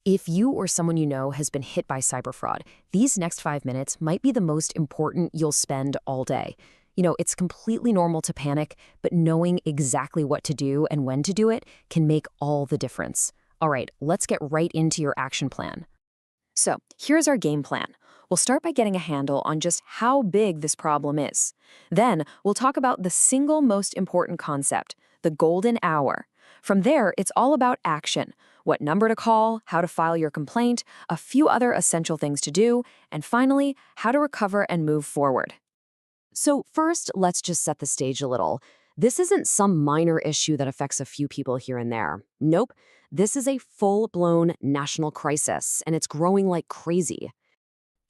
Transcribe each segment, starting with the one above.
If you or someone you know has been hit by cyber fraud, these next 5 minutes might be the most important you'll spend all day. It's completely normal to panic, but knowing exactly what to do and when to do it can make all the difference. All right, let's get right into your action plan. So, here's our game plan. We'll start by getting a handle on just how big this problem is. Then, we'll talk about the single most important concept, the golden hour. From there, it's all about action. What number to call, how to file your complaint, a few other essential things to do, and finally, how to recover and move forward. So first, let's just set the stage a little. This isn't some minor issue that affects a few people here and there. Nope, this is a full-blown national crisis, and it's growing like crazy.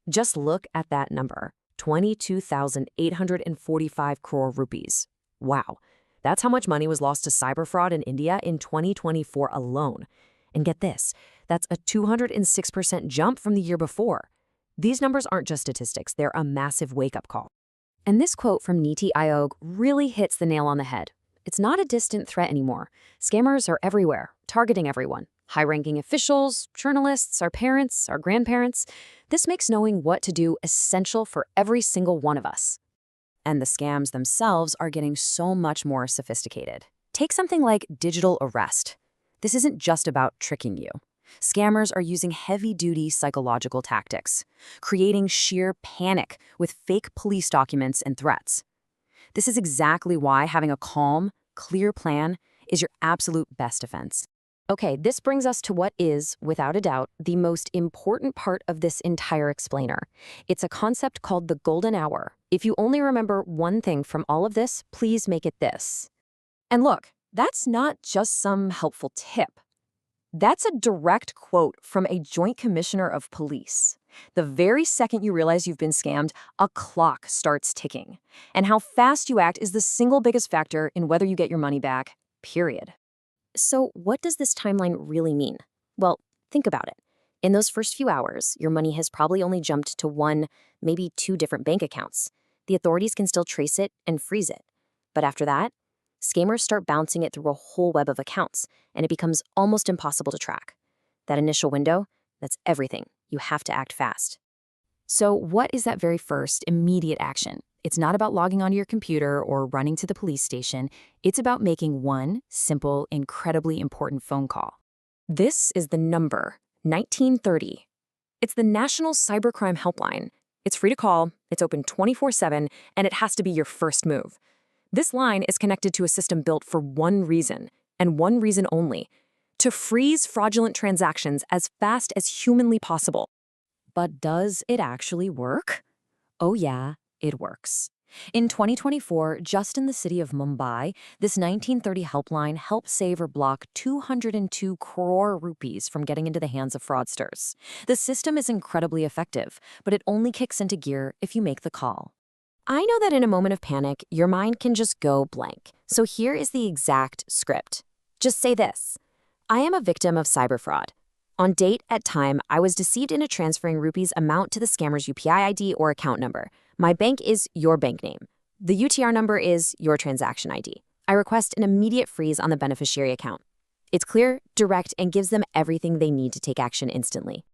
Just look at that number, 22,845 crore rupees. Wow, that's how much money was lost to cyber fraud in India in 2024 alone. And get this, that's a 206% jump from the year before. These numbers aren't just statistics, they're a massive wake-up call. And this quote from Niti Aayog really hits the nail on the head. It's not a distant threat anymore. Scammers are everywhere, targeting everyone. High-ranking officials, journalists, our parents, our grandparents. This makes knowing what to do essential for every single one of us. And the scams themselves are getting so much more sophisticated. Take something like digital arrest. This isn't just about tricking you. Scammers are using heavy-duty psychological tactics, creating sheer panic with fake police documents and threats. This is exactly why having a calm, clear plan is your absolute best defense. Okay, this brings us to what is, without a doubt, the most important part of this entire explainer. It's a concept called the golden hour. If you only remember one thing from all of this, please make it this. And look, that's not just some helpful tip. That's a direct quote from a Joint Commissioner of Police. The very second you realize you've been scammed, a clock starts ticking. And how fast you act is the single biggest factor in whether you get your money back, period. So what does this timeline really mean? Well, think about it. In those first few hours, your money has probably only jumped to one, maybe two different bank accounts. The authorities can still trace it and freeze it. But after that, scammers start bouncing it through a whole web of accounts, and it becomes almost impossible to track. That initial window, that's everything. You have to act fast. So what is that very first, immediate action? It's not about logging onto your computer or running to the police station. It's about making one simple, incredibly important phone call. This is the number, 1930. It's the National Cybercrime Helpline. It's free to call, it's open 24/7, and it has to be your first move. This line is connected to a system built for one reason, and one reason only: to freeze fraudulent transactions as fast as humanly possible. But does it actually work? Oh yeah, it works. In 2024, just in the city of Mumbai, this 1930 helpline helped save or block 202 crore rupees from getting into the hands of fraudsters. The system is incredibly effective, but it only kicks into gear if you make the call. I know that in a moment of panic, your mind can just go blank. So here is the exact script. Just say this: I am a victim of cyber fraud. On date at time, I was deceived into transferring rupees amount to the scammer's UPI ID or account number. My bank is your bank name. The UTR number is your transaction ID. I request an immediate freeze on the beneficiary account. It's clear, direct, and gives them everything they need to take action instantly.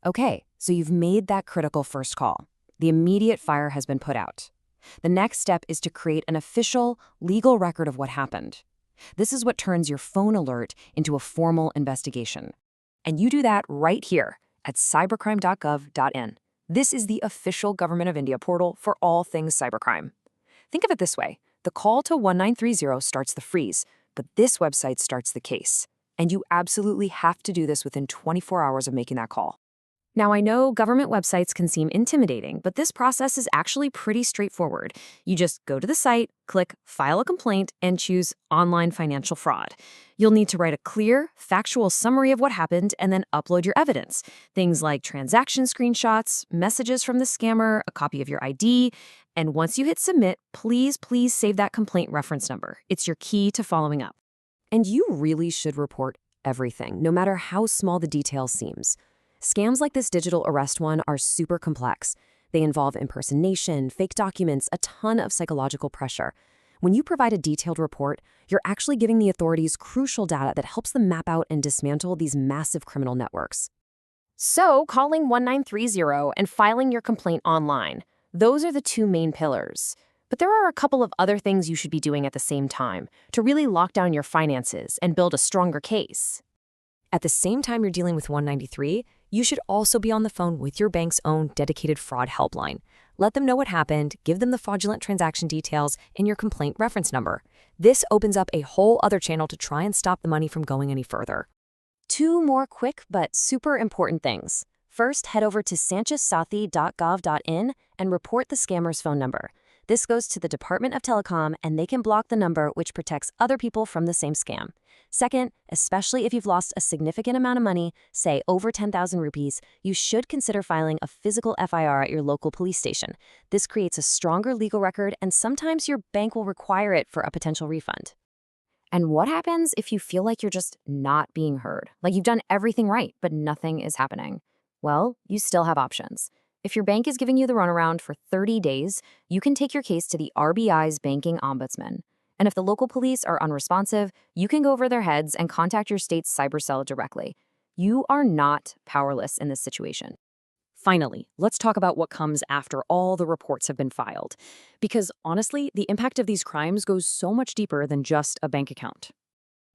Okay, so you've made that critical first call. The immediate fire has been put out. The next step is to create an official, legal record of what happened. This is what turns your phone alert into a formal investigation. And you do that right here at cybercrime.gov.in. This is the official Government of India portal for all things cybercrime. Think of it this way: the call to 1930 starts the freeze, but this website starts the case. And you absolutely have to do this within 24 hours of making that call. Now, I know government websites can seem intimidating, but this process is actually pretty straightforward. You just go to the site, click File a Complaint, and choose Online Financial Fraud. You'll need to write a clear, factual summary of what happened and then upload your evidence. Things like transaction screenshots, messages from the scammer, a copy of your ID. And once you hit Submit, please save that complaint reference number. It's your key to following up. And you really should report everything, no matter how small the detail seems. Scams like this digital arrest one are super complex. They involve impersonation, fake documents, a ton of psychological pressure. When you provide a detailed report, you're actually giving the authorities crucial data that helps them map out and dismantle these massive criminal networks. So, calling 1930 and filing your complaint online. Those are the two main pillars. But there are a couple of other things you should be doing at the same time to really lock down your finances and build a stronger case. At the same time you're dealing with 193, you should also be on the phone with your bank's own dedicated fraud helpline. Let them know what happened, give them the fraudulent transaction details, and your complaint reference number. This opens up a whole other channel to try and stop the money from going any further. Two more quick but super important things. First, head over to sanchezsathi.gov.in and report the scammer's phone number. This goes to the Department of Telecom, and they can block the number, which protects other people from the same scam. Second, especially if you've lost a significant amount of money, say over 10,000 rupees, you should consider filing a physical FIR at your local police station. This creates a stronger legal record, and sometimes your bank will require it for a potential refund. And what happens if you feel like you're just not being heard? Like you've done everything right, but nothing is happening? Well, you still have options. If your bank is giving you the runaround for 30 days, you can take your case to the RBI's banking ombudsman. And if the local police are unresponsive, you can go over their heads and contact your state's cyber cell directly. You are not powerless in this situation. Finally, let's talk about what comes after all the reports have been filed. Because honestly, the impact of these crimes goes so much deeper than just a bank account.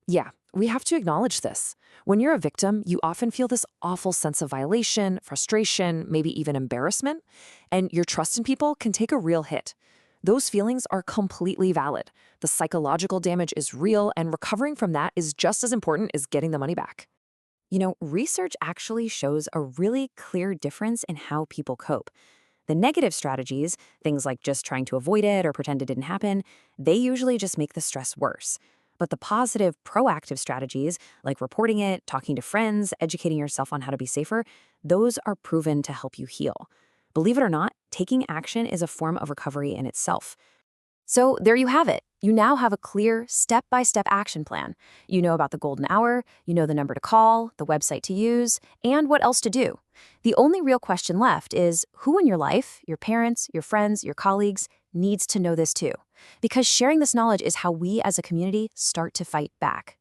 Yeah, we have to acknowledge this. When you're a victim, you often feel this awful sense of violation, frustration, maybe even embarrassment, and your trust in people can take a real hit. Those feelings are completely valid. The psychological damage is real, and recovering from that is just as important as getting the money back. You know, research actually shows a really clear difference in how people cope. The negative strategies, things like just trying to avoid it or pretend it didn't happen, they usually just make the stress worse. But the positive, proactive strategies, like reporting it, talking to friends, educating yourself on how to be safer, those are proven to help you heal. Believe it or not, taking action is a form of recovery in itself. So there you have it. You now have a clear, step-by-step action plan. You know about the golden hour, you know the number to call, the website to use, and what else to do. The only real question left is who in your life, your parents, your friends, your colleagues, needs to know this too. Because sharing this knowledge is how we as a community start to fight back.